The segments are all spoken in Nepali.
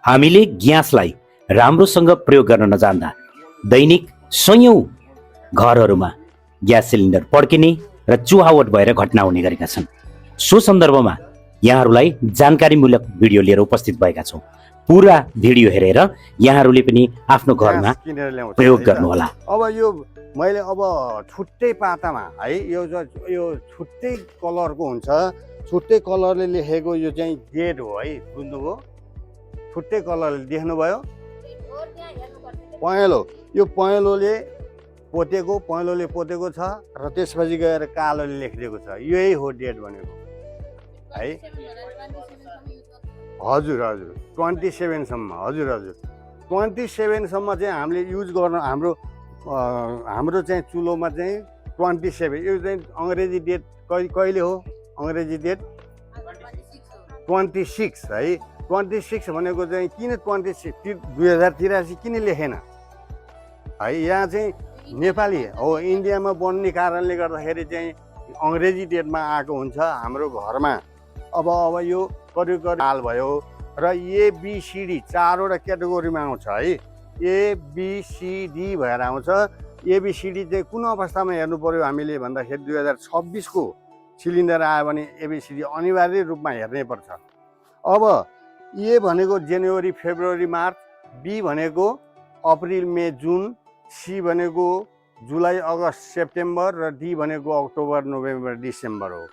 हामीले ग्यासलाई राम्रोसँग प्रयोग गर्न नजान्दा दैनिक सयौं घरहरूमा ग्यास सिलिन्डर पड्किने र चुहावट भएर घटना हुने गरेका छन्। सो सन्दर्भमा यहाँहरूलाई जानकारीमूलक भिडियो लिएर उपस्थित भएका छौँ। पुरा भिडियो हेरेर यहाँहरूले पनि आफ्नो घरमा प्रयोग गर्नुहोला। अब यो मैले अब छुट्टै पातामा है यो छुट्टै कलरको हुन्छ, छुट्टै कलरले लेखेको यो चाहिँ डेड हो है, बुझ्नुभयो? छुट्टै कलरले देख्नुभयो? पहेँलो, यो पहेँलोले पोतेको छ र त्यसपछि गएर कालोले लेखिदिएको छ। यही हो डेड भनेको है। हजुर 27 सम्म। हजुर 27 सम्म चाहिँ हामीले युज गर्न हाम्रो चाहिँ चुलोमा चाहिँ 27। यो चाहिँ अङ्ग्रेजी डेट कहिले हो? अङ्ग्रेजी डेट 26 है। 26 भनेको चाहिँ किन 26 2083 किन लेखेन है? यहाँ चाहिँ नेपाली हो, इन्डियामा बन्ने कारणले गर्दाखेरि चाहिँ अङ्ग्रेजी डेटमा आएको हुन्छ हाम्रो घरमा। अब यो करिब हाल भयो र ABCD 4वटा क्याटेगोरीमा आउँछ है। ABCD भएर आउँछ। ABCD चाहिँ कुन अवस्थामा हेर्नु पर्यो हामीले भन्दाखेरि 2026 को सिलिन्डर आयो भने ABCD अनिवार्य रूपमा हेर्नै पर्छ। अब A भनेको जनवरी फेब्रुअरी मार्च, B भनेको अप्रिल मे जुन, C भनेको जुलाई अगस्त सेप्टेम्बर र D भनेको अक्टोबर नोभेम्बर डिसेम्बर हो।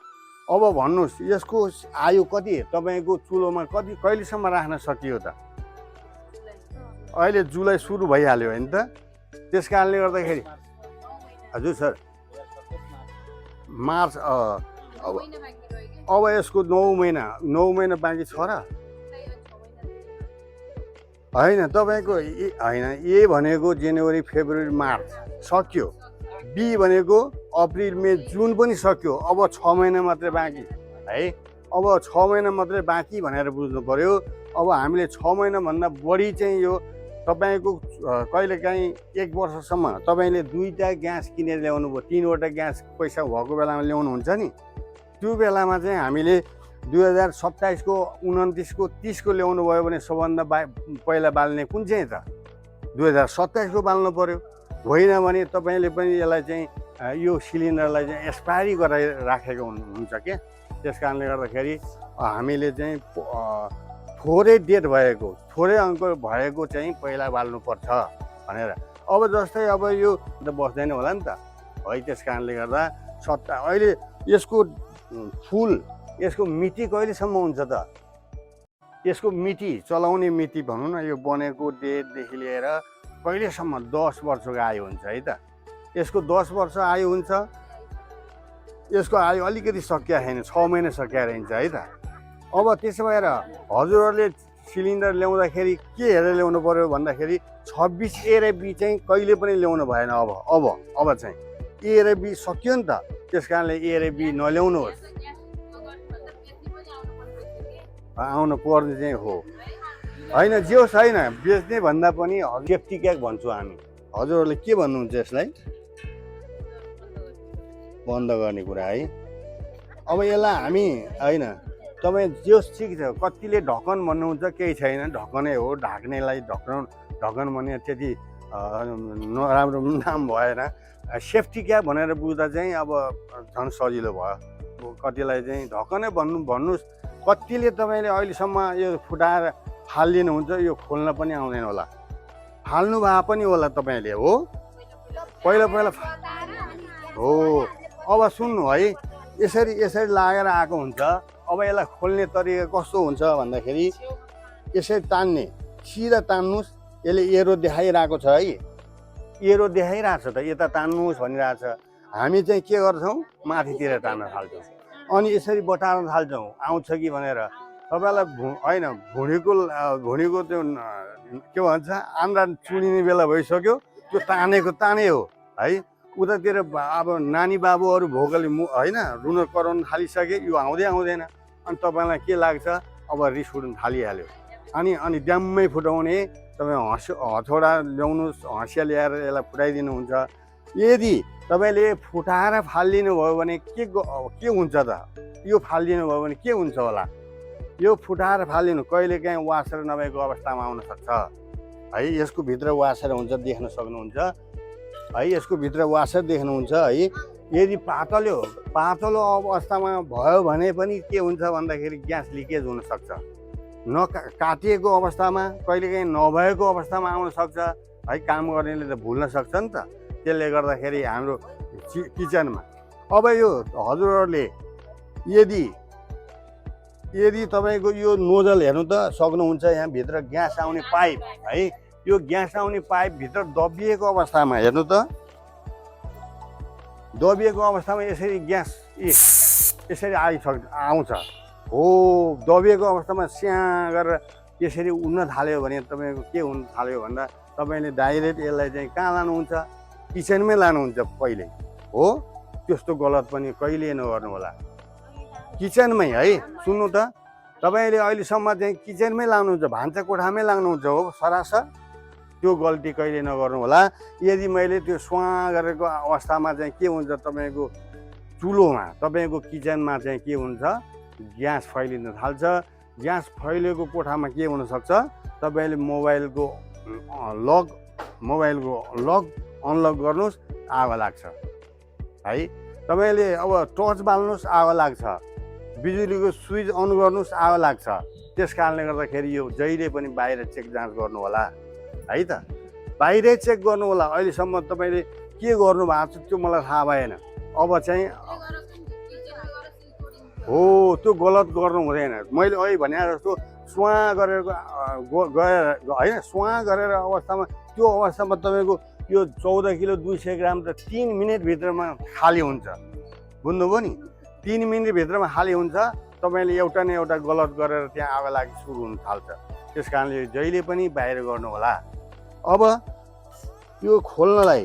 अब भन्नुहोस् यसको आयु कति तपाईँको चुलोमा कहिलेसम्म राख्न सकियो त? अहिले जुलाई सुरु भइहाल्यो होइन त? त्यस कारणले गर्दाखेरि हजुर सर मार्च अब यसको 9 महिना बाँकी छ र होइन? तपाईँको होइन, A भनेको जनवरी फेब्रुअरी मार्च सक्यो, B भनेको अप्रिल मे जुन पनि सक्यो। अब 6 महिना मात्रै बाँकी है। अब 6 महिना मात्रै बाँकी भनेर बुझ्नु पर्यो। अब हामीले 6 महिनाभन्दा बढी चाहिँ यो तपाईँको कहिलेकाहीँ 1 वर्षसम्म तपाईँले 2टा ग्यास किनेर ल्याउनु भयो, 3वटा ग्यास पैसा भएको बेलामा ल्याउनुहुन्छ नि, त्यो बेलामा चाहिँ हामीले 2027 को 29 को 30 को ल्याउनु भयो भने सबभन्दा पहिला बाल्ने कुन चाहिँ त? 2027 को बाल्नु पर्यो। होइन भने तपाईँले पनि यसलाई चाहिँ यो सिलिन्डरलाई चाहिँ एक्सपायरी गराइ राखेको हुन्छ क्या। त्यस कारणले गर्दाखेरि हामीले चाहिँ थोरै डेट भएको, थोरै अङ्क भएको चाहिँ पहिला बाल्नुपर्छ भनेर। अब जस्तै अब यो त बस्दैन होला नि त है। त्यस कारणले गर्दा अहिले यसको फुल, यसको मिति कहिलेसम्म हुन्छ त? यसको मिति, चलाउने मिति भनौँ न, यो बनेको डेटदेखि लिएर कहिलेसम्म 10 वर्षको आयु हुन्छ है त? यसको 10 वर्ष आयु हुन्छ। यसको आयु अलिकति सकिया छैन, 6 महिना सकिया रहन्छ है त? अब त्यसो भएर हजुरहरूले सिलिन्डर ल्याउँदाखेरि के हेरेर ल्याउनु पर्यो भन्दाखेरि 26 A र B चाहिँ कहिले पनि ल्याउनु भएन। अब चाहिँ A र B सकियो नि त। त्यस कारणले A र B नल्याउनुहोस्, आउनु पर्ने चाहिँ हो होइन। जे होस् होइन, बेच्ने भन्दा पनि सेफ्टी क्याक भन्छौँ हामी। हजुरहरूले के भन्नुहुन्छ यसलाई? बन्द गर्ने कुरा है। अब यसलाई हामी होइन, तपाईँ जे होस् ठिक छ। कतिले ढक्कन भन्नुहुन्छ, केही छैन, ढक्कनै हो। ढाक्नेलाई ढक्कन भन्ने त्यति नराम्रो नाम भएन। सेफ्टी क्याप भनेर बुझ्दा चाहिँ अब झन् सजिलो भयो। कतिलाई चाहिँ ढक्कनै भन्नुहोस्। कतिले तपाईँले अहिलेसम्म यो फुटाएर फालिदिनुहुन्छ, यो खोल्न पनि आउँदैन होला, फाल्नु भए पनि होला तपाईँले हो पहिला हो। अब सुन्नु है, यसरी लागेर आएको हुन्छ। अब यसलाई खोल्ने तरिका कस्तो हुन्छ भन्दाखेरि यसरी तान्ने, सिधा तान्नुहोस्। यसले एरो देखाइरहेको छ है, एरो देखाइरहेको छ त, यता तान्नुहोस् भनिरहेको छ। हामी चाहिँ के गर्छौँ, माथितिर तान्न थाल्छौँ, अनि यसरी बटार्न थाल्छौँ आउँछ कि भनेर। तपाईँलाई होइन, भुँडीको त्यो के भन्छ, आन्द्रा चुनिने बेला भइसक्यो, त्यो ताने हो है। उतातिर अब नानी बाबुहरू भोकले होइन रुन कराउन थालिसके, यो आउँदैन। अनि तपाईँलाई के लाग्छ, अब रिस उठ्न थालिहाल्यो। अनि ड्याम्मै फुटाउने। तपाईँ हथौडा ल्याउनुहोस्, हँसिया ल्याएर यसलाई फुटाइदिनुहुन्छ। यदि तपाईँले फुटाएर फालिदिनु भयो भने के हुन्छ त? यो फालिदिनु भयो भने के हुन्छ होला? यो फुटाएर फालिनु कहिलेकाहीँ वासर नभएको अवस्थामा आउन सक्छ है। यसको भित्र वासर हुन्छ, देख्न सक्नुहुन्छ है। यसको भित्र वासर देख्नुहुन्छ है। यदि पातलो अवस्थामा भयो भने पनि के हुन्छ भन्दाखेरि ग्यास लिकेज हुनसक्छ। काटिएको अवस्थामा कहिलेकाहीँ नभएको अवस्थामा आउन सक्छ है। काम गर्नेले त भुल्न सक्छ नि त। त्यसले गर्दाखेरि हाम्रो किचनमा अब यो हजुरहरूले यदि तपाईँको यो नोजल हेर्नु त सक्नुहुन्छ, यहाँभित्र ग्यास आउने पाइप है। यो ग्यास आउने पाइपभित्र दबिएको अवस्थामा हेर्नु त, दबिएको अवस्थामा यसरी ग्यास यसरी आउँछ हो। दबिएको अवस्थामा स्याँ गरेर यसरी उड्न थाल्यो भने तपाईँको के हुन थाल्यो भन्दा तपाईँले डाइरेक्ट यसलाई चाहिँ कहाँ लानुहुन्छ, किचनमै लानुहुन्छ पहिले हो। त्यस्तो गलत पनि कहिले नगर्नु होला, किचनमै है। सुन्नु त, तपाईँले अहिलेसम्म चाहिँ किचनमै लानुहुन्छ, भान्सा कोठामै लानुहुन्छ हो सरासर। त्यो गल्ती कहिले नगर्नु होला। यदि मैले त्यो स्वाँ गरेको अवस्थामा चाहिँ के हुन्छ तपाईँको चुलोमा, तपाईँको किचनमा चाहिँ के हुन्छ, ग्यास फैलिन थाल्छ। ग्यास फैलिएको कोठामा के हुनसक्छ, तपाईँले मोबाइलको लक अनलक गर्नुहोस्, आगो लाग्छ है। तपाईँले अब टर्च बाल्नुहोस्, आगो लाग्छ। बिजुलीको स्विच अन गर्नुहोस्, आगो लाग्छ। त्यस कारणले गर्दाखेरि यो जहिले पनि बाहिर चेक जाँच गर्नु होला है त। बाहिरै चेक गर्नु होला। अहिलेसम्म तपाईँले के गर्नु भएको छ त्यो मलाई थाहा भएन। अब चाहिँ हो त्यो गलत गर्नु हुँदैन। मैले अहिले भने जस्तो स्वाँ गरेर गएर होइन, स्वाँ गरेर अवस्थामा त्यो अवस्थामा तपाईँको यो 14 किलो 200 ग्राम त 3 मिनटभित्रमा खाली हुन्छ। बुझ्नुभयो नि, 3 मिनटभित्रमा खाली हुन्छ। तपाईँले एउटा न एउटा गलत गरेर त्यहाँ आगो लागि सुरु हुन थाल्छ। त्यस कारणले जहिले पनि बाहिर गर्नु होला। अब यो खोल्नलाई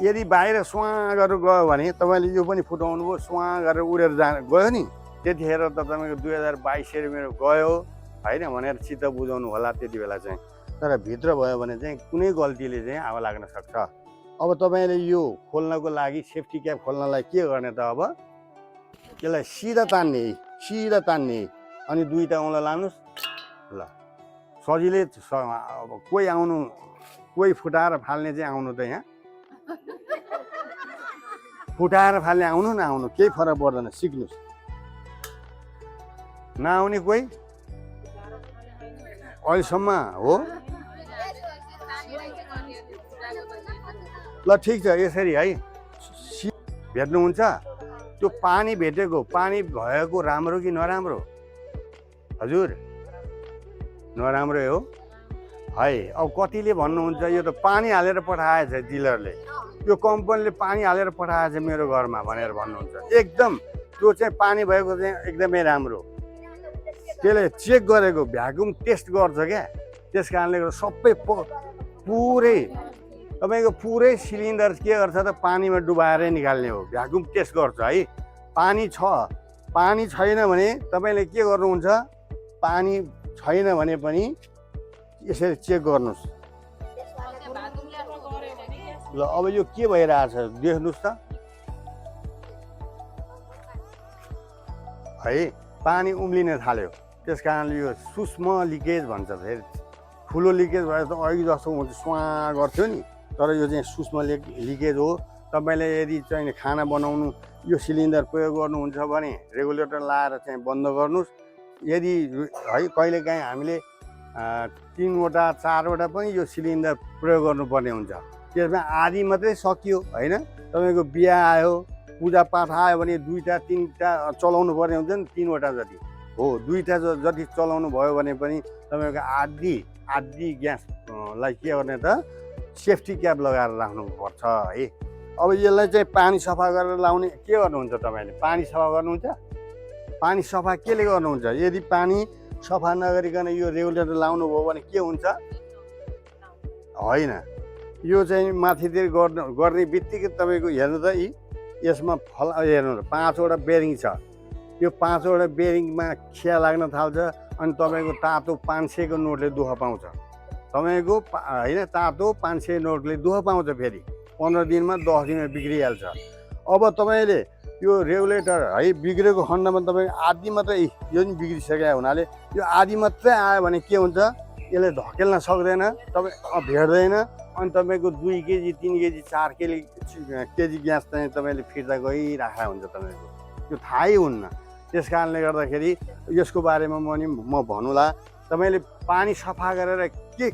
यदि बाहिर स्वाँ गरेर गयो भने तपाईँले यो पनि फुटाउनु भयो, स्वाँ गरेर उडेर गयो नि, त्यतिखेर त तपाईँको 2022 रुपियाँ गयो होइन भनेर चित्त बुझाउनु होला त्यति बेला चाहिँ। तर भित्र भयो भने चाहिँ कुनै गल्तीले चाहिँ आगो लाग्न सक्छ। अब तपाईँले यो खोल्नको लागि सेफ्टी क्याप खोल्नलाई के गर्ने त, अब त्यसलाई सिधा तान्ने अनि दुईवटा औँला लानुहोस् ल, सजिलै। अब कोही फुटाएर फाल्ने चाहिँ आउनु त, यहाँ फुटाएर फाल्ने आउनु नआउनु केही फरक पर्दैन, सिक्नुहोस्। नआउने कोही अहिलेसम्म हो ल, ठिक छ। यसरी है भेट्नुहुन्छ। त्यो पानी भेटेको, पानी भएको राम्रो कि नराम्रो हजुर? नराम्रै हो है। अब कतिले भन्नुहुन्छ यो त पानी हालेर पठाएछ डिलरले, यो कम्पनीले पानी हालेर पठाएछ मेरो घरमा भनेर भन्नुहुन्छ। एकदम त्यो चाहिँ पानी भएको चाहिँ एकदमै राम्रो। त्यसले चेक गरेको, भ्याकुम टेस्ट गर्छ क्या। त्यस कारणले गर्दा सबै पुरै तपाईँको पुरै सिलिन्डर के गर्छ त, पानीमा डुबाएरै निकाल्ने हो। भ्याकुम टेस्ट गर्छ है। पानी छैन भने तपाईँले के गर्नुहुन्छ, पानी छैन भने पनि यसरी चेक गर्नुहोस् ल। अब यो के भइरहेछ देख्नुहोस् त है। पानी उम्लिन थाल्यो। त्यस कारणले यो सूक्ष्म लिकेज भन्छ। फेरि ठुलो लिकेज भए त अघि जस्तो हुन्छ, स्वाँ गर्थ्यो नि। तर यो चाहिँ सूक्ष्म लिकेज हो। तपाईँले यदि चाहिँ खाना बनाउनु यो सिलिन्डर प्रयोग गर्नुहुन्छ भने रेगुलेटर लाएर चाहिँ बन्द गर्नुहोस्। यदि है कहिलेकाहीँ हामीले 3वटा 4वटा पनि यो सिलिन्डर प्रयोग गर्नुपर्ने हुन्छ। त्यसमा आधी मात्रै सकियो होइन, तपाईँको बिहा आयो, पूजापाठ आयो भने 2टा 3टा चलाउनु पर्ने हुन्छ नि, 3वटा जति हो। 2टा जति चलाउनु भयो भने पनि तपाईँको आधी ग्यासलाई के गर्ने त, सेफ्टी क्याप लगाएर राख्नुपर्छ है। अब यसलाई चाहिँ पानी सफा गरेर लाउने के गर्नुहुन्छ तपाईँले? पानी सफा गर्नुहुन्छ? पानी सफा केले गर्नुहुन्छ? यदि पानी सफा नगरिकन यो रेगुलेटर लाउनु भयो भने के हुन्छ होइन, यो चाहिँ माथितिर गर्ने बित्तिकै तपाईँको हेर्नु त, यसमा हेर्नु 5वटा बेरिङ छ। यो 5वटा बेरिङमा खिया लाग्न थाल्छ अनि तपाईँको तातो 500 को नोटले दुःख पाउँछ। तपाईँको होइन तातो 500 नोटले दुःख पाउँछ। फेरि 15 दिनमा 10 दिनमा बिग्रिहाल्छ। अब तपाईँले त्यो रेगुलेटर है बिग्रेको खण्डमा तपाईँ आधी मात्रै यो नि बिग्रिसक्यो हुनाले यो आधी मात्रै आयो भने के हुन्छ यसले धकेल्न सक्दैन तपाईँ भेट्दैन अनि तपाईँको 2 केजी 3 केजी 4 केजी ग्यास चाहिँ तपाईँले फिर्ता गइराखेको हुन्छ तपाईँको त्यो थाहै हुन्न। त्यस कारणले गर्दाखेरि यसको बारेमा म भनौँला तपाईँले पानी सफा गरेर के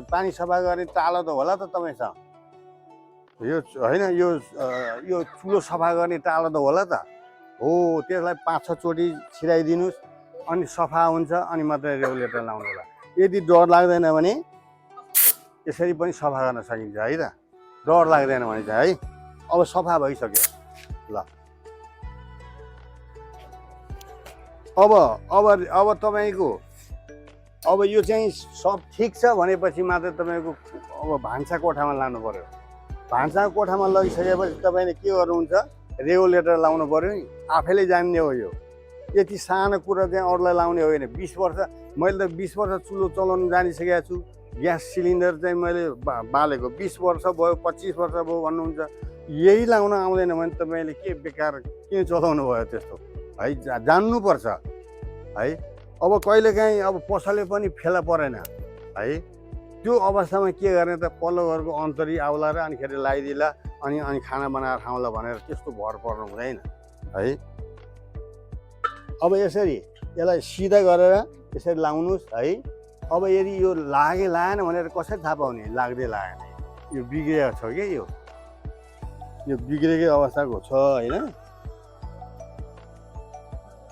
पानी सफा गर्ने तालो त होला त तपाईँसँग यो होइन यो चुलो सफा गर्ने तालो त होला त हो त्यसलाई 5-6 चोटि छिराइदिनुहोस् अनि सफा हुन्छ अनि मात्रै रेगुलेटर लाउनु होला। यदि डर लाग्दैन भने यसरी पनि सफा गर्न सकिन्छ है त डर लाग्दैन भने चाहिँ है। अब सफा भइसक्यो ल अब तपाईँको अब यो चाहिँ सब ठिक छ भनेपछि मात्रै तपाईँको अब भान्सा कोठामा लानु पर्यो। भान्सा कोठामा लगिसकेपछि तपाईँले के गर्नुहुन्छ रेगुलेटर लाउनु पर्यो नि आफैले जान्ने हो यो यति सानो कुरा चाहिँ अरूलाई लाउने होइन। 20 वर्ष मैले त 20 वर्ष चुलो चलाउनु जानिसकेको छु ग्यास सिलिन्डर चाहिँ मैले बालेको 20 वर्ष भयो 25 वर्ष भयो भन्नुहुन्छ यही लाउन आउँदैन भने तपाईँले के बेकार किन चलाउनु भयो त्यस्तो है जान्नुपर्छ है। अब कहिलेकाहीँ अब पसलले पनि फेला परेन है त्यो अवस्थामा के गर्ने त पल्लो घरको अन्तरी आउला र अनि खेरि लगाइदिला अनि खाना बनाएर खाउँला भनेर त्यस्तो भर पर्नु हुँदैन है। अब यसरी यसलाई सिधा गरेर यसरी लाउनुहोस् है। अब यदि यो लागेन भनेर कसरी थाहा पाउने लाग्दै लागेन यो बिग्रेको छ क्या यो बिग्रेकै अवस्थाको छ होइन।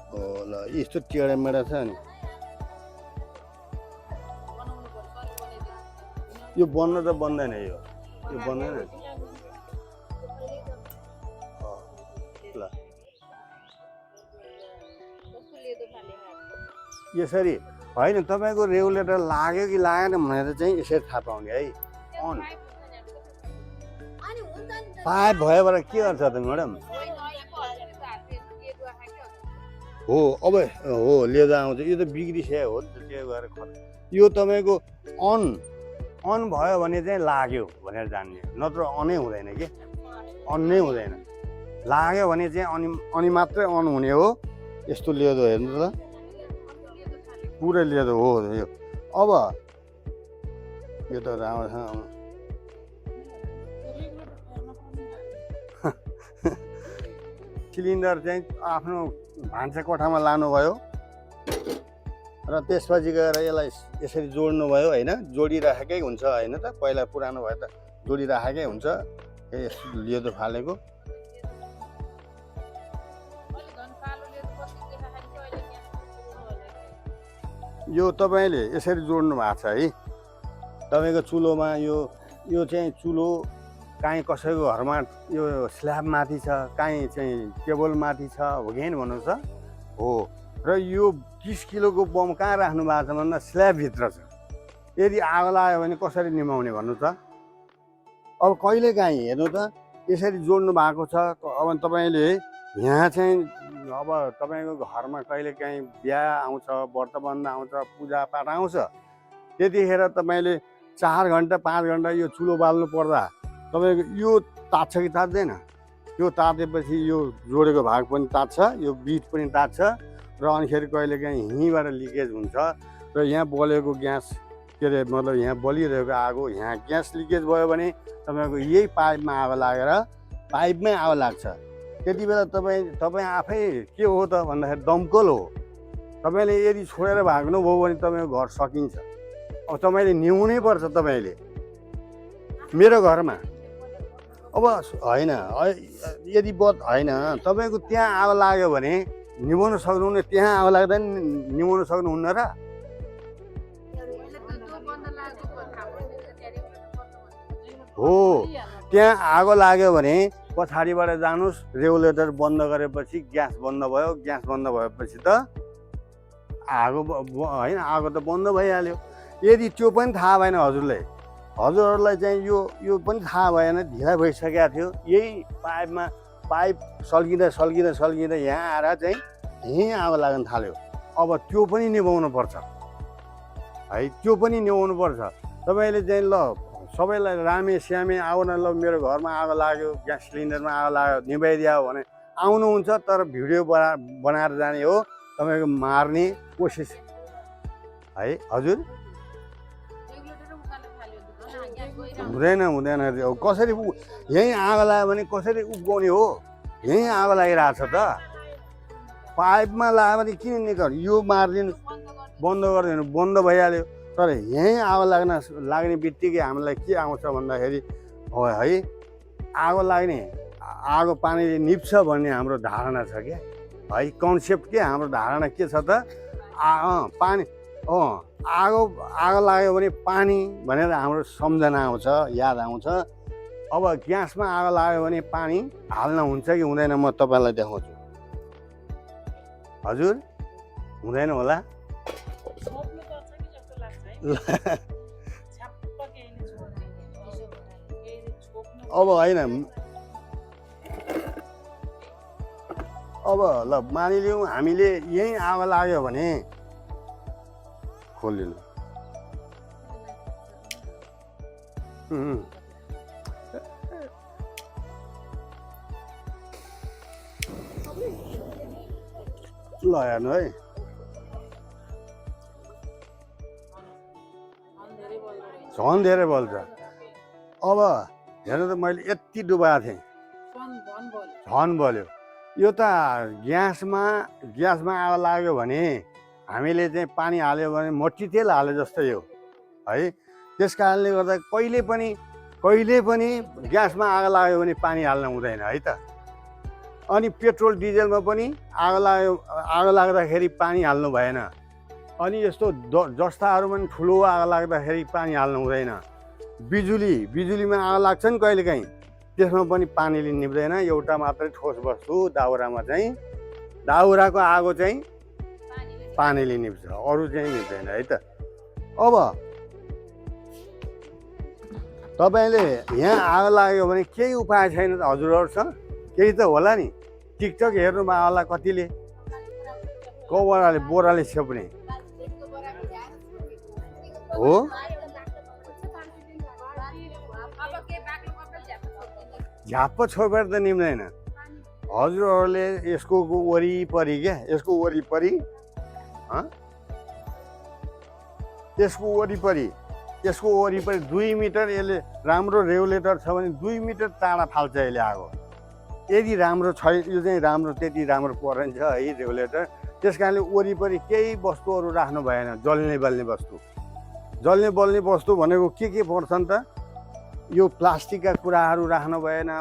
हो ल यस्तो टेढामेढा छ नि यो बन्न त बन्दैन यो बन्दैन ल यसरी होइन तपाईँको रेगुलेटर लाग्यो कि लागेन भनेर चाहिँ यसरी थाहा पाउने है। अन पाइप भएबाट के गर्छ त म्याडम हो अब हो लिएर आउँछ यो त बिग्रिसक्यो हो नि त त्यो गएर यो तपाईँको अन भयो भने चाहिँ लाग्यो भनेर जान्ने नत्र अनै हुँदैन कि अन नै हुँदैन लाग्यो भने चाहिँ अनि मात्रै अन हुने हो। यस्तो लिएर हेर्नु त पुरै लिएर हो यो अब यो त राम्रोसँग सिलिन्डर चाहिँ आफ्नो भान्सा कोठामा लानुभयो र त्यसपछि गएर यसलाई यसरी जोड्नुभयो होइन जोडिराखेकै हुन्छ होइन त पहिला पुरानो भए त जोडिराखेकै हुन्छ यस्तो लियो फालेको यो तपाईँले यसरी जोड्नु भएको छ है। तपाईँको चुलोमा यो चाहिँ चुलो काहीँ कसैको घरमा यो स्ल्याब माथि छ काहीँ चाहिँ टेबल माथि छ हो कि होइन भन्नुहोस् त हो र यो 30 किलोको बम कहाँ राख्नु भएको छ भन्दा स्ल्याबभित्र छ। यदि आगो लाग्यो भने कसरी निभाउने भन्नु त अब कहिलेकाहीँ हेर्नु त यसरी जोड्नु भएको छ। अब तपाईँले यहाँ चाहिँ अब तपाईँको घरमा कहिलेकाहीँ बिहा आउँछ व्रतबन्ध आउँछ पूजापाठ आउँछ त्यतिखेर तपाईँले 4 घन्टा 5 घन्टा यो चुलो बाल्नु पर्दा तपाईँको यो तात्छ कि तात्दैन यो तातेपछि यो जोडेको भाग पनि तात्छ यो बिट पनि तात्छ र अनिखेरि कहिलेकाहीँ यहीँबाट लिकेज हुन्छ र यहाँ बलेको ग्यास के अरे मतलब यहाँ बलिरहेको आगो यहाँ ग्यास लिकेज भयो भने तपाईँको यही पाइपमा आगो लागेर पाइपमै आगो लाग्छ। त्यति बेला तपाईँ आफै के हो त भन्दाखेरि दमकल हो। तपाईँले यदि छोडेर भाग्नुभयो भने तपाईँको घर सकिन्छ। अब तपाईँले निहुनै पर्छ। तपाईँले मेरो घरमा अब होइन यदि होइन तपाईँको त्यहाँ आगो लाग्यो भने निभाउन सक्नुहुन्न त्यहाँ आगो लाग्दा नि निभाउन सक्नुहुन्न र हो त्यहाँ आगो लाग्यो भने पछाडिबाट जानुहोस् रेगुलेटर बन्द गरेपछि ग्यास बन्द भयो ग्यास बन्द भएपछि त आगो होइन आगो त बन्द भइहाल्यो। यदि त्यो पनि थाहा भएन हजुरहरूलाई चाहिँ यो पनि थाहा भएन ढिला भइसकेको थियो यही पाइप सल्किँदा यहाँ आएर चाहिँ यहीँ आगो लाग्न थाल्यो। अब त्यो पनि निभाउनु पर्छ है त्यो पनि निभाउनु पर्छ। तपाईँले चाहिँ ल सबैलाई रामे श्यामे आउन ल मेरो घरमा आगो लाग्यो ग्यास सिलिन्डरमा आगो लाग्यो निभाइदियो भने आउनुहुन्छ तर भिडियो बनाएर जाने हो, तपाईँको मार्ने कोसिस है हजुर। हुँदैन हुँदैन अब कसरी यहीँ आगो लाग्यो भने कसरी उब्जाउने हो? यहीँ आगो लागिरहेछ त, पाइपमा लाग्यो भने किन निकाल्नु? यो मारिदिनु, बन्द गरिदिनु, बन्द भइहाल्यो। तर यहीँ आगो लाग्ने बित्तिकै हामीलाई के आउँछ भन्दाखेरि है आगो लाग्ने, आगो पानीले निप्छ भन्ने हाम्रो धारणा छ क्या है, कन्सेप्ट के हाम्रो धारणा के छ त पानी आगो लाग्यो भने पानी भनेर हाम्रो सम्झना आउँछ, याद आउँछ। अब ग्यासमा आगो लाग्यो भने पानी हाल्न हुन्छ कि हुँदैन म तपाईँलाई देखाउँछु। हजुर हुँदैन होला। अब होइन, अब ल मानिलिउँ हामीले यहीँ आगो लाग्यो भने खोलिदिनु। ल हेर्नु है, झन् धेरै बल्छ। अब हेर्नु त मैले यति डुबाएको थिएँ, झन् बल्यो। यो त ग्यासमा आगो लाग्यो भने हामीले चाहिँ पानी हाल्यो भने मट्टी तेल हाले जस्तै हो है। त्यस कारणले गर्दा कहिले पनि ग्यासमा आगो लाग्यो भने पानी हाल्न हुँदैन है त। अनि पेट्रोल डिजलमा पनि आगो लाग्दाखेरि पानी हाल्नु भएन। अनि यस्तो जस्ताहरूमा पनि ठुलो आगो लाग्दाखेरि पानी हाल्नु हुँदैन। बिजुलीमा आगो लाग्छ नि कहिलेकाहीँ, त्यसमा पनि पानीले निप्दैन। एउटा मात्रै ठोस वस्तु दाउरामा चाहिँ, दाउराको आगो चाहिँ पानीले निप्छ, अरू चाहिँ निप्दैन है त। अब तपाईँले यहाँ आगो लाग्यो भने केही उपाय छैन त हजुरहरूसँग? केही त होला नि। टिकटक हेर्नुमा होला कतिले, बोराले छेप्ने हो। झ्याप्प छोपेर त निम्दैन। हजुरहरूले यसको वरिपरि क्या, यसको वरिपरि 2 मिटर यसले राम्रो रेगुलेटर छ भने 2 मिटर टाढा फाल्छ यसले आगो। यदि राम्रो छैन, यो चाहिँ राम्रो, त्यति राम्रो परेन छ है रेगुलेटर। त्यस कारणले वरिपरि केही वस्तुहरू राख्नु भएन, जल्ने बल्ने वस्तु भनेको के पर्छन् त? यो प्लास्टिकका कुराहरू राख्नु भएन है।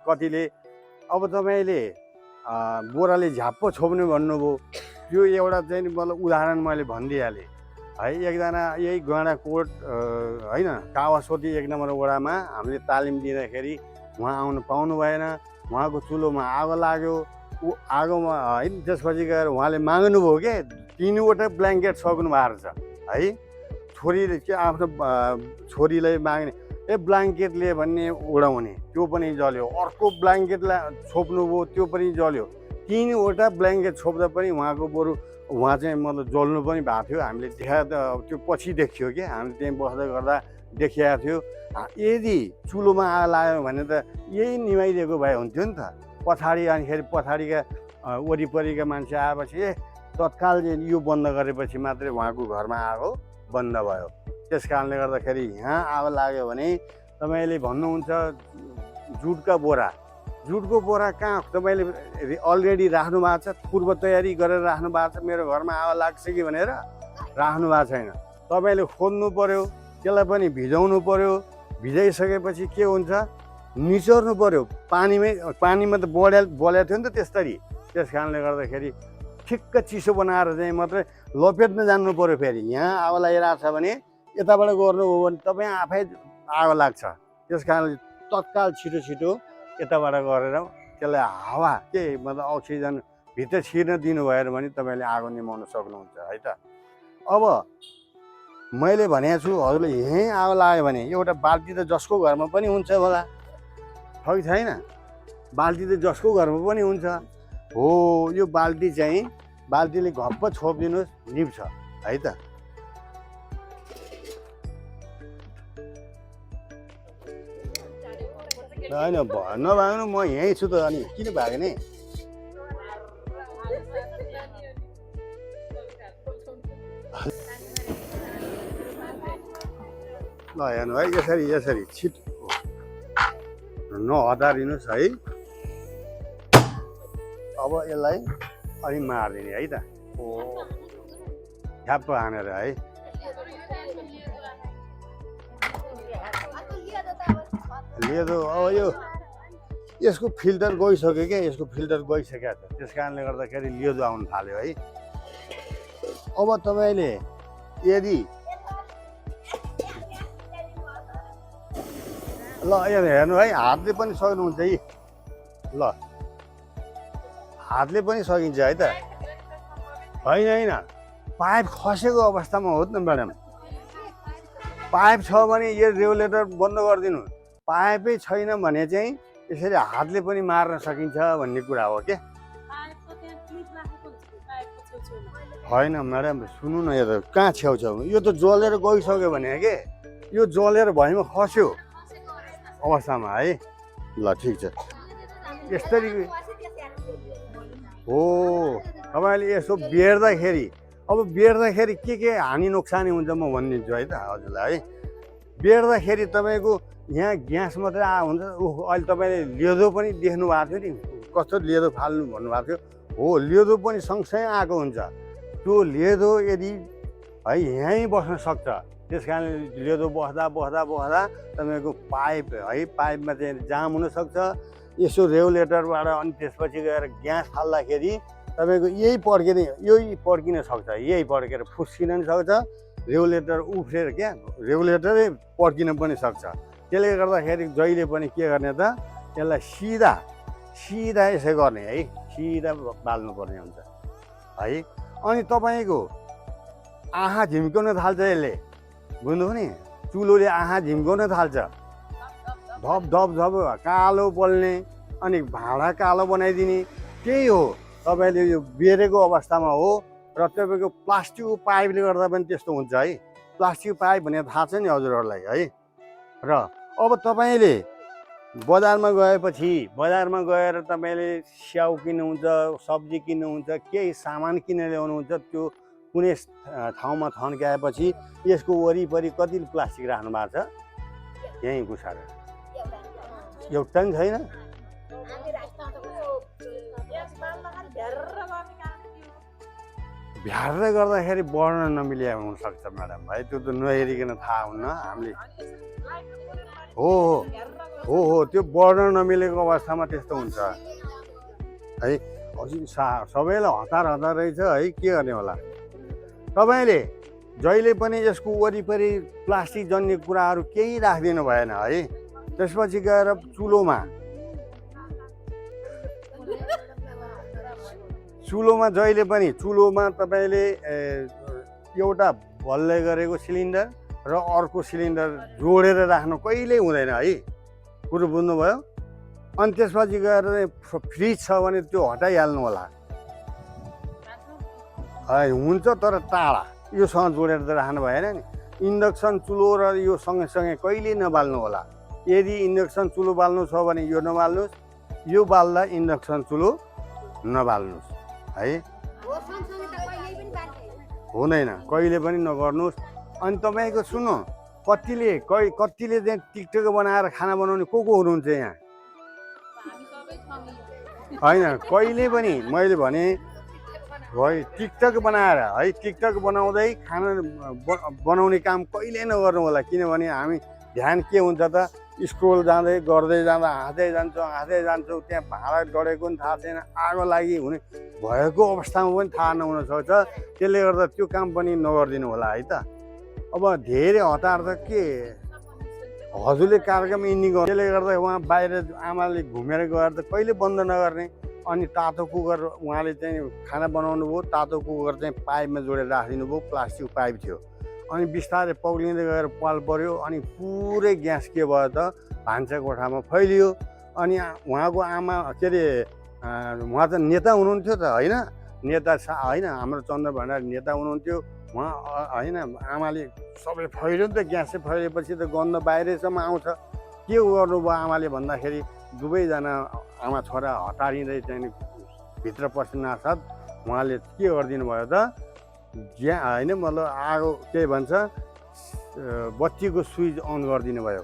कतिले अब तपाईँले बोराले झ्याप्प छोप्ने भन्नुभयो, यो एउटा चाहिँ मतलब उदाहरण मैले भनिदिइहालेँ है। एकजना यही गैँडाकोट होइन कावासोती 1 नम्बर वडामा हामीले तालिम दिँदाखेरि उहाँ आउनु पाउनु भएन। उहाँको चुलोमा आगो लाग्यो, ऊ आगोमा होइन, त्यसपछि गएर उहाँले माग्नुभयो के 3वटा ब्ल्याङ्केट सक्नु भएको छ है। छोरीले के आफ्नो छोरीलाई माग्ने, ब्ल्याङ्केटले भन्ने उडाउने, त्यो पनि जल्यो। अर्को ब्ल्याङ्केटलाई छोप्नुभयो, त्यो पनि जल्यो। 3वटा ब्ल्याङ्केट छोप्दा पनि उहाँ चाहिँ मतलब जल्नु पनि भएको थियो। हामीले देखाएको त्यो पछि देखियो क्या, हामीले त्यहीँ बस्दै गर्दा देखिएको थियो। यदि चुलोमा आगो लाग्यो भने त यही निभाइदिएको भए हुन्थ्यो नि त। पछाडि अनिखेरि पछाडिका वरिपरिका मान्छे आएपछि तत्काल यो बन्द गरेपछि मात्रै उहाँको घरमा आगो बन्द भयो। त्यस कारणले गर्दाखेरि यहाँ आगो लाग्यो भने तपाईँले भन्नुहुन्छ जुटको बोरा कहाँ तपाईँले अलरेडी राख्नु भएको छ, पूर्व तयारी गरेर राख्नु भएको छ। मेरो घरमा आगो लाग्छ कि भनेर राख्नु भएको छैन। तपाईँले खोज्नु पर्यो, त्यसलाई पनि भिजाउनु पर्यो। भिजाइसकेपछि के हुन्छ, निचोर्नु पर्यो। पानीमा त बलेको थियो नि त त्यसरी। त्यस कारणले गर्दाखेरि ठिक्क चिसो बनाएर चाहिँ मात्रै लपेट्न जान्नु पर्यो। फेरि यहाँ आगो लागिरहेको छ भने यताबाट गर्नुभयो भने तपाईँ आफै आगो लाग्छ। त्यस कारणले तत्काल छिटो यताबाट गरेर त्यसलाई हावा के मतलब अक्सिजन भित्र छिर्न दिनु भएन भने तपाईँले आगो निभाउन सक्नुहुन्छ है त। अब मैले भनेको छु हजुरले यहीँ आगो लाग्यो भने एउटा बाल्टी त जसको घरमा पनि हुन्छ होला, छ कि छैन? बाल्टी त जसको घरमा पनि हुन्छ हो। यो बाल्टीले घप्प छोपिदिनुहोस्, निप्छ है त। होइन नभाग्नु म यहीँ छु त अनि किन भागेँ नि ल हेर्नु है यसरी यसरी छिटो नहतारिनुहोस् है अब यसलाई अलि मारिदिने है त ओ ठ्याप्प हानेर है लेदो अब यो यसको फिल्टर गइसक्यो क्या यसको फिल्टर गइसक्यो त त्यस कारणले गर्दाखेरि लेदो आउनु थाल्यो है अब तपाईँले यदि ल यहाँ हेर्नु है हातले पनि सक्नुहुन्छ है ल हातले पनि सकिन्छ है त होइन होइन पाइप खसेको अवस्थामा हो त म्याडम पाइप छ भने यो रेगुलेटर बन्द गरिदिनु पाइपै छैन भने चाहिँ यसरी हातले पनि मार्न सकिन्छ भन्ने कुरा हो क्या होइन म्याडम सुन्नु न यो त कहाँ छेउछाउ यो त जलेर गइसक्यो भने के यो जलेर भैँमा खस्यो अवस्थामा है ल ठिक छ यस्तरी हो तपाईँले यसो बेर्दाखेरि अब बेर्दाखेरि के हानि नोक्सानी हुन्छ म भनिदिन्छु है त हजुरलाई है बेर्दाखेरि तपाईँको यहाँ ग्यास मात्रै हुन्छ अहिले तपाईँले लेदो पनि देख्नु भएको थियो नि कस्तो लेदो फाल्नु भन्नुभएको थियो हो लेदो पनि सँगसँगै आएको हुन्छ त्यो लेदो यदि है यहीँ बस्न सक्छ त्यस कारणले लेदो बस्दा बस्दा बस्दा तपाईँको पाइप है पाइपमा चाहिँ जाम हुनसक्छ यसो रेगुलेटरबाट अनि त्यसपछि गएर ग्यास फाल्दाखेरि तपाईँको यही पड्किन सक्छ यही पड्केर फुस्किन पनि सक्छ रेगुलेटर उफ्रेर क्या रेगुलेटरै पड्किन पनि सक्छ त्यसले गर्दाखेरि जहिले पनि के गर्ने त यसलाई सिधा यसै गर्ने है सिधा बाल्नुपर्ने हुन्छ है अनि तपाईँको आँखा झिम्काउन थाल्छ यसले बुझ्नुभयो नि चुलोले आँखा झिम्काउन थाल्छ धप धप धप कालो पोल्ने अनि भाँडा कालो बनाइदिने त्यही हो तपाईँले यो बेरेको अवस्थामा हो र तपाईँको प्लास्टिकको पाइपले गर्दा पनि त्यस्तो हुन्छ है प्लास्टिक पाइप भनेर थाहा छ नि हजुरहरूलाई है र अब तपाईँले बजारमा गएर तपाईँले स्याउ किन्नुहुन्छ सब्जी किन्नुहुन्छ केही सामान किनेर ल्याउनुहुन्छ त्यो कुनै ठाउँमा थन्काएपछि यसको वरिपरि कति प्लास्टिक राख्नु भएको छ यहीँ घुसाएर एउटा पनि छैन भ्याएर गर्दाखेरि बढ्न नमिले हुनसक्छ म्याडम है त्यो त नहेरिकन थाहा हुन्न हामीले हो त्यो बढ्न नमिलेको अवस्थामा त्यस्तो हुन्छ है हजुर सबैलाई हतार रहेछ है के गर्ने होला तपाईँले जहिले पनि यसको वरिपरि प्लास्टिक जन्ने कुराहरू केही राखिदिनु भएन है त्यसपछि गएर चुलोमा जहिले पनि तपाईँले एउटा बल्दै गरेको सिलिन्डर र अर्को सिलिन्डर जोडेर राख्नु कहिल्यै हुँदैन है कुरो बुझ्नुभयो अनि त्यसपछि गएर फ्रिज छ भने त्यो हटाइहाल्नु होला हुन्छ तर टाढा योसँग जोडेर त राख्नु भएन नि इन्डक्सन चुलो र यो सँगै कहिल्यै नबाल्नु होला यदि इन्डक्सन चुलो बाल्नु छ भने यो नबाल्नुहोस् यो बाल्दा इन्डक्सन चुलो नबाल्नुहोस् है हुँदैन कहिले पनि नगर्नुहोस् अनि तपाईँको सुन्नु कतिले चाहिँ टिकटक बनाएर खाना बनाउने को हुनुहुन्छ यहाँ होइन कहिले पनि मैले भने है टिकटक बनाएर है टिकटक बनाउँदै खाना बनाउने काम कहिले नगर्नु होला किनभने हामी ध्यान के हुन्छ त स्क्रोल गर्दै जाँदा हाँस्दै जान्छौँ त्यहाँ भाँडा डढेको पनि थाहा छैन आगो लागि हुने भएको अवस्थामा पनि थाहा नहुन सक्छ त्यसले गर्दा त्यो काम पनि नगरिदिनु होला है त अब धेरै हतार त के हजुरले कार्यक्रम इन्डिङ गर्नु त्यसले गर्दा उहाँ बाहिर आमाले घुमेर गएर त कहिले बन्द नगर्ने अनि तातो कुकर उहाँले चाहिँ खाना बनाउनु भयो तातो कुकर चाहिँ पाइपमा जोडेर राखिदिनु भयो प्लास्टिक पाइप थियो अनि बिस्तारै पग्लिँदै गएर पाल पर्यो अनि पुरै ग्यास के भयो त भान्सा कोठामा फैलियो अनि उहाँको आमा के अरे उहाँ त नेता हुनुहुन्थ्यो त होइन नेता होइन हाम्रो चन्द्र भण्डारी नेता हुनुहुन्थ्यो उहाँ होइन आमाले सबै फैल्यो नि त ग्यासै फैलिएपछि त गन्ध बाहिरसम्म आउँछ के गर्नुभयो आमाले भन्दाखेरि दुवैजना आमा छोरा हतारिँदै चाहिँ भित्र पस्न साथ उहाँले के गरिदिनु भयो त होइन मतलब आगो के भन्छ बत्तीको स्विच अन गरिदिनु भयो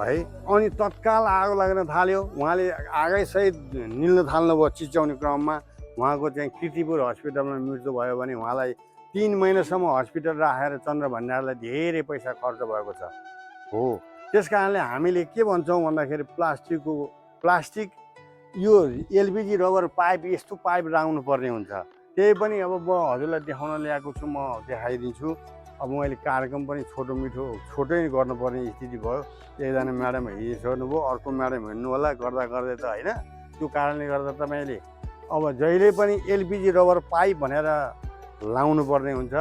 है। अनि तत्काल आगो लाग्न थाल्यो। उहाँले आगैसहित निल्न थाल्नुभयो। चिच्याउने क्रममा उहाँको चाहिँ कीर्तिपुर हस्पिटलमा मृत्यु भयो भने उहाँलाई 3 महिनासम्म हस्पिटल राखेर चन्द्र भण्डारलाई धेरै पैसा खर्च भएको छ हो। त्यस कारणले हामीले के भन्छौँ भन्दाखेरि प्लास्टिक यो एलपिजी रबर पाइप यस्तो पाइप लगाउनु पर्ने हुन्छ। त्यही पनि अब म हजुरलाई देखाउन ल्याएको छु, म देखाइदिन्छु। अब मैले कार्यक्रम पनि छोटै गर्नुपर्ने स्थिति भयो। एकजना म्याडम हिँडिसक्नुभयो, अर्को म्याडम हिँड्नु होला गर्दा गर्दै त होइन। त्यो कारणले गर्दा तपाईँले अब जहिले पनि एलपिजी रबर पाइप भनेर लाउनु पर्ने हुन्छ।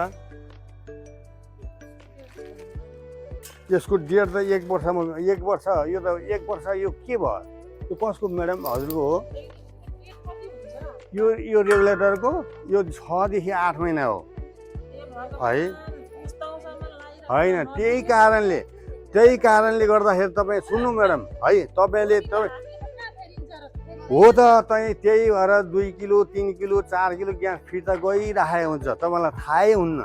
यसको डेट त 1 वर्षमा 1 वर्ष यो त 1 वर्ष यो के भयो? यो कसको म्याडम हजुरको हो? यो रेगुलेटरको यो 6 देखि 8 महिना हो है। होइन त्यही कारणले गर्दाखेरि तपाईँ सुन्नु म्याडम है, तपाईँले हो त त्यही भएर 2 किलो 3 किलो 4 किलो ग्यास फिर्ता गइराखेको हुन्छ, तपाईँलाई थाहै हुन्न।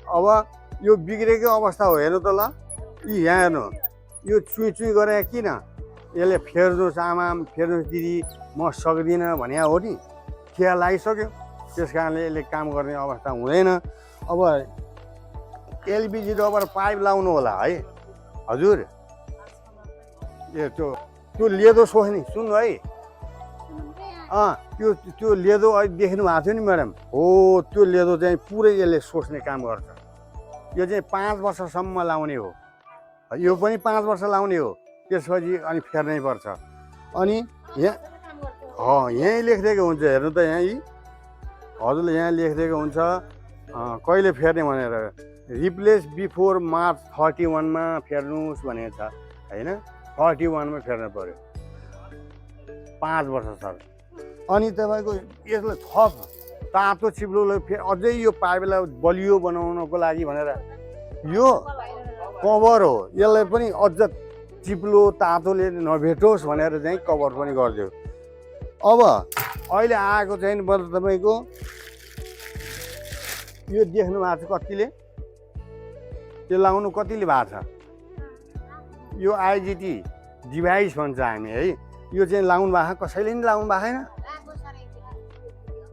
अब यो बिग्रेको अवस्था हो। हेर्नु त ल, यहाँ हेर्नु, यो चुई गरे किन? यसले फेर्नुहोस् आमा, फेर्नुहोस् दिदी, म सक्दिनँ भने हो नि, खिया लागिसक्यो। त्यस कारणले यसले काम गर्ने अवस्था हुँदैन। अब एलपिजी रबर पाइप लाउनु होला है हजुर। त्यो लेदो सोच्ने सुन्नु है, त्यो लेदो अहिले देख्नु भएको थियो नि म्याडम हो। त्यो लेदो चाहिँ पुरै यसले सोच्ने काम गर्छ। यो चाहिँ 5 वर्षसम्म लाउने हो। यो पनि 5 वर्ष लाउने हो। त्यसपछि अनि फेर्नै पर्छ। अनि यहीँ लेखिदिएको हुन्छ। हेर्नु त यहीँ हजुरले यहाँ लेखिदिएको हुन्छ कहिले फेर्ने भनेर। रिप्लेस बिफोर मार्च 31मा फेर्नुहोस् भनेको छ होइन। 31मा फेर्नु पर्यो। 5 वर्ष सर। अनि तपाईँको यसलाई थप तातो चिप्लोलाई अझै यो पाइपलाई बलियो बनाउनको लागि भनेर यो कभर हो। यसलाई पनि अझ चिप्लो तातोले नभेटोस् भनेर चाहिँ कभर पनि गरिदियो। अब अहिले आएको चाहिँ तपाईँको यो देख्नु भएको छ कतिले, त्यो लाउनु कतिले भएको छ? यो आइजिटी डिभाइस भन्छ हामी है। यो चाहिँ लाउनु भएको कसैले नि लाउनु भएको छैन?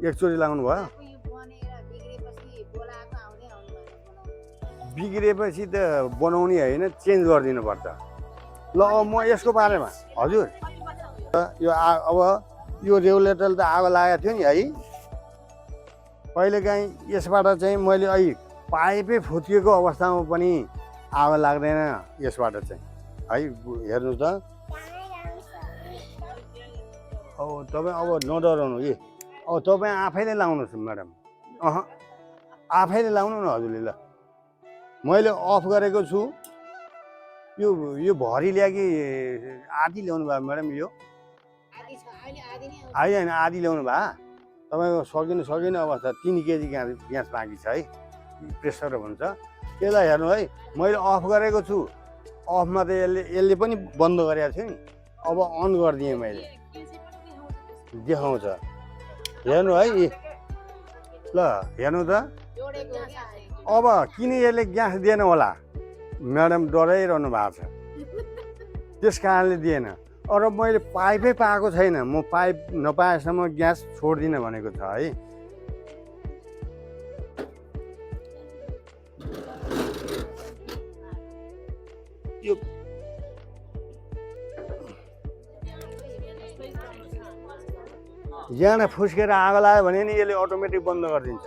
एकचोटि लाउनु भयो। बिग्रेपछि त बनाउने होइन, चेन्ज गरिदिनु पर्छ। ल अब म यसको बारेमा हजुर यो अब यो रेगुलेटर त आगो लागेको थियो नि है। कहिलेकाहीँ यसबाट चाहिँ मैले अहिले पाइपै फुत्किएको अवस्थामा पनि आगो लाग्दैन यसबाट चाहिँ है। हेर्नु त अब तपाईँ अब नडराउनु ए। अब तपाईँ आफैले लाउनुहोस् म्याडम। आफैले लाउनु न हजुरले। ल मैले अफ गरेको छु। यो भरि ल्याएकी आधी ल्याउनु भयो म्याडम। यो होइन आधी ल्याउनु भयो। तपाईँको सकिने अवस्था 3 केजी ग्यास बाँकी छ है। प्रेसर भन्छ त्यसलाई। हेर्नु है, मैले अफ गरेको छु। अफमा त यसले पनि बन्द गरेको थियो नि। अब अन गरिदिएँ मैले, देखाउँछ। हेर्नु है ल, हेर्नु त। अब किन यसले ग्यास दिएन होला? म्याडम डराइरहनु भएको छ, त्यस कारणले दिएन। अरू मैले पाइपै पाएको छैन। म पाइप नपाएसम्म ग्यास छोड्दिनँ भनेको छ है। यो यहाँ फुस्केर आगो लाग्यो भने नि यसले अटोमेटिक बन्द गरिदिन्छ।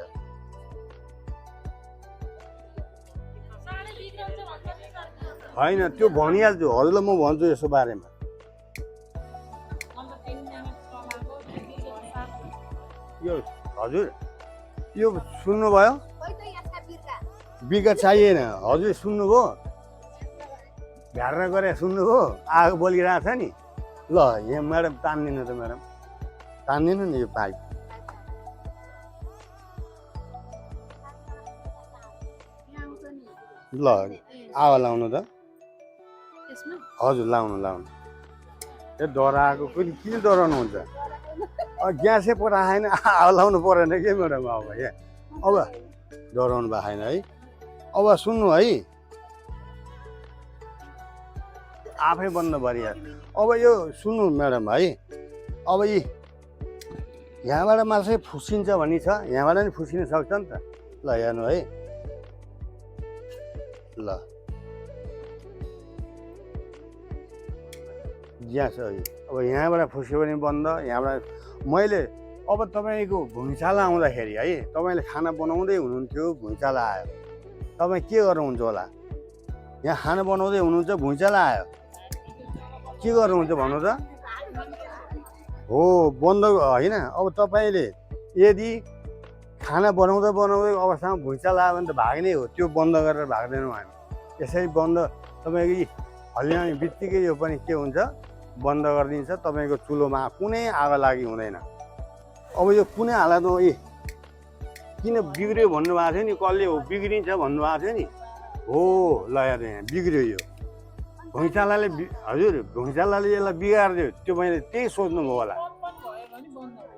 होइन त्यो भनिहाल्छु हजुरलाई, म भन्छु यसको बारेमा। यो हजुर यो सुन्नुभयो? बिगा चाहिएन हजुर, सुन्नुभयो? भ्यार्न गरे सुन्नुभयो? आगो बलिरहेको छ नि। ल यहाँ म्याडम तान्दिनु त म्याडम, तान्दिनु नि यो पाइप। ल आगो लाउनु त। यसमा हजुर लाउनु ए डराएको पनि किन डराउनुहुन्छ ग्यासै पठाएन लाउनु परेन के म्याडम अब यहाँ अब डराउनु भएको छैन है अब सुन्नु है आफै बन्द भरिहाल्छ अब यो सुन्नु म्याडम है अब यी यहाँबाट मात्रै फुसिन्छ भन्ने छ यहाँबाट नि फुसिन सक्छ नि त ल हेर्नु है ल ग्यास अब यहाँबाट फुस्यो भने बन्द यहाँबाट मैले अब तपाईँको भुइँचालो आउँदाखेरि है तपाईँले खाना बनाउँदै हुनुहुन्थ्यो भुइँचालो आयो तपाईँ के गर्नुहुन्छ होला यहाँ खाना बनाउँदै हुनुहुन्छ भुइँचालो आयो के गर्नुहुन्छ भन्नु त हो बन्द होइन अब तपाईँले यदि खाना बनाउँदै अवस्थामा भुइँचालो आयो भने त भाग्नै हो त्यो बन्द गरेर भाग्दैनौँ हामी यसरी बन्द तपाईँको हल्ल्याउने बित्तिकै यो पनि के हुन्छ बन्द गरिदिन्छ तपाईँको चुलोमा कुनै आगो लागि हुँदैन अब यो कुनै हालतमा किन बिग्रियो भन्नुभएको थियो नि कसले हो बिग्रिन्छ भन्नुभएको थियो नि हो ल हेर यहाँ बिग्रियो यो भुइँचालोले हजुर भुइँचालोले यसलाई बिगारिदियो त्यो मैले त्यही सोच्नुभयो होला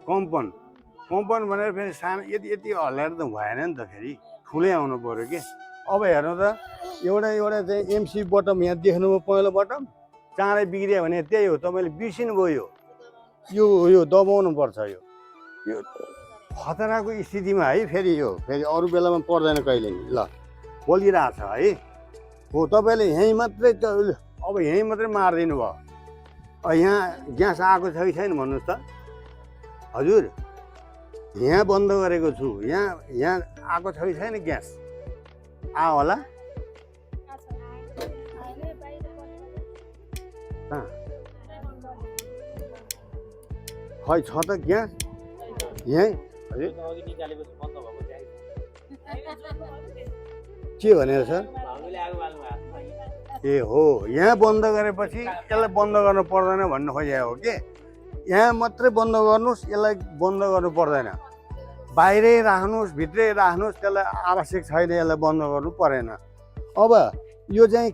कम्पन भनेर फेरि सानो यति हल्लाएर त भएन नि त फेरि ठुलै आउनु पऱ्यो के अब हेर्नु त एउटा चाहिँ एमसी बटम यहाँ देख्नुभयो पहिलो बटम चाँडै बिग्रियो भने त्यही हो तपाईँले बिर्सिनु भयो यो दबाउनु पर्छ यो खतराको स्थितिमा है फेरि अरू बेलामा पर्दैन कहिले नि ल बोलिरहेछ है हो तपाईँले यहीँ मात्रै अब यहीँ मात्रै मारिदिनु भयो यहाँ ग्यास आएको छ कि छैन भन्नुहोस् त हजुर यहाँ बन्द गरेको छु यहाँ आएको छ कि छैन ग्यास आयो होला खै छ त ग्यास यहीँ के भनेर सर ए हो यहाँ बन्द गरेपछि यसलाई बन्द गर्नु पर्दैन भन्नु खोजेको हो कि यहाँ मात्रै बन्द गर्नुहोस् यसलाई बन्द गर्नु पर्दैन बाहिरै राख्नुहोस् भित्रै राख्नुहोस् त्यसलाई आवश्यक छैन यसलाई बन्द गर्नु परेन अब यो चाहिँ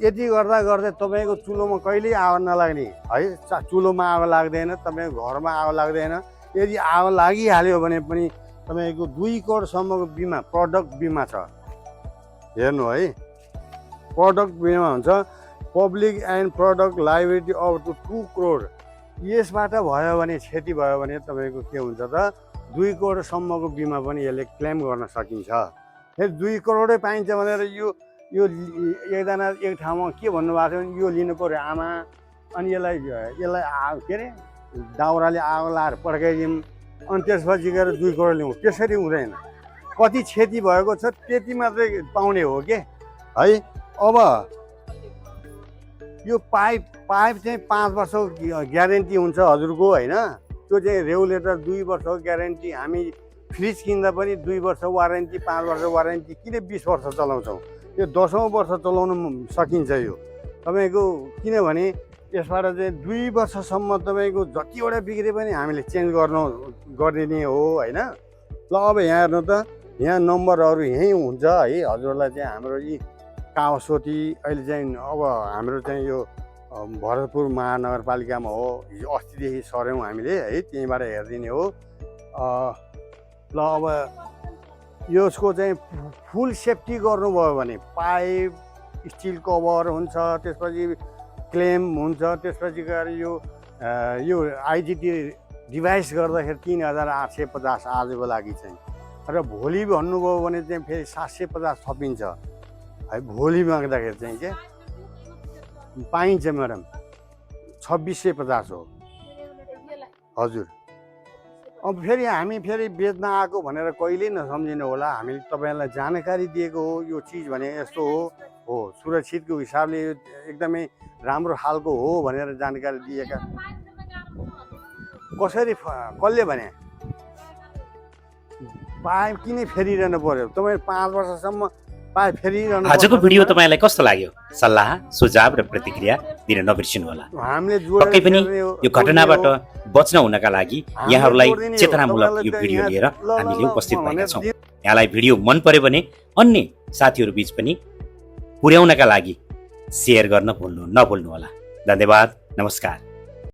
यति गर्दा गर्दै तपाईँको चुलोमा कहिल्यै आगो नलाग्ने है चुलोमा आगो लाग्दैन तपाईँको घरमा आगो लाग्दैन यदि आगो लागिहाल्यो भने पनि तपाईँको 2 करोडसम्मको बिमा प्रडक्ट बिमा छ हेर्नु है प्रडक्ट बिमा हुन्छ public and product liability up to 2 crore यसबाट भयो भने क्षति भयो भने तपाईँको के हुन्छ त 2 करोडसम्मको बिमा पनि यसले क्लेम गर्न सकिन्छ फेरि 2 करोडै पाइन्छ भनेर यो एकजना एक ठाउँमा के भन्नुभएको थियो भने यो लिनु पऱ्यो आमा अनि यसलाई के अरे दाउराले आगो लाएर पड्काइदिउँ अनि त्यसपछि गएर 2 करोड लिउँ त्यसरी हुँदैन कति क्षति भएको छ त्यति मात्रै पाउने हो के है अब यो पाइप चाहिँ 5 वर्षको ग्यारेन्टी हुन्छ हजुरको होइन त्यो चाहिँ रेगुलेटर 2 वर्षको ग्यारेन्टी हामी फ्रिज किन्दा पनि 2 वर्ष वारेन्टी 5 वर्ष वारेन्टी किन 20 वर्ष चलाउँछौँ यो 10औँ वर्ष चलाउनु सकिन्छ यो तपाईँको किनभने यसबाट चाहिँ 2 वर्षसम्म तपाईँको जतिवटा बिग्रे पनि हामीले चेन्ज गरिदिने हो होइन ल अब यहाँ हेर्नु त यहाँ नम्बरहरू यहीँ हुन्छ है हजुरलाई चाहिँ हाम्रो यी कावसोती अहिले चाहिँ अब हाम्रो चाहिँ यो भरतपुर महानगरपालिकामा हो हिजो अस्तिदेखि सर्यौँ हामीले है त्यहीँबाट हेरिदिने हो ल अब यसको चाहिँ फुल सेफ्टी गर्नुभयो भने पाइप स्टिल कभर हुन्छ त्यसपछि क्लेम हुन्छ त्यसपछि गएर यो आइजिटी डिभाइस गर्दाखेरि 3850 आजको लागि चाहिँ र भोलि भन्नुभयो भने चाहिँ फेरि 750 थपिन्छ है भोलि माग्दाखेरि चाहिँ के पाइन्छ म्याडम 2650 हो हजुर अब फेरि हामी फेरि बेच्न आएको भनेर कहिल्यै नसम्झिनु होला हामीले तपाईँलाई जानकारी दिएको हो यो चिज भने यस्तो हो सुरक्षितको हिसाबले एकदमै राम्रो खालको हो भनेर जानकारी दिएका कसले भने पाइप किन फेरिरहनु पर्यो तपाईँ 5 वर्षसम्म पाइप फेरिरहनु आजको भिडियो तपाईँलाई कस्तो लाग्यो सल्लाह सुझाव र प्रतिक्रिया दिन नबिर्सिनु होला हामीले पक्कै पनि यो घटनाबाट बच्न हुनका लागि यहाँहरूलाई चेतनामूलक यो भिडियो लिएर हामीले उपस्थित भएका छौँ यहाँलाई भिडियो मन पर्यो भने अन्य साथीहरू बीच पनि पुर्याउनका लागि सेयर गर्न नभुल्नुहोला। धन्यवाद, नमस्कार।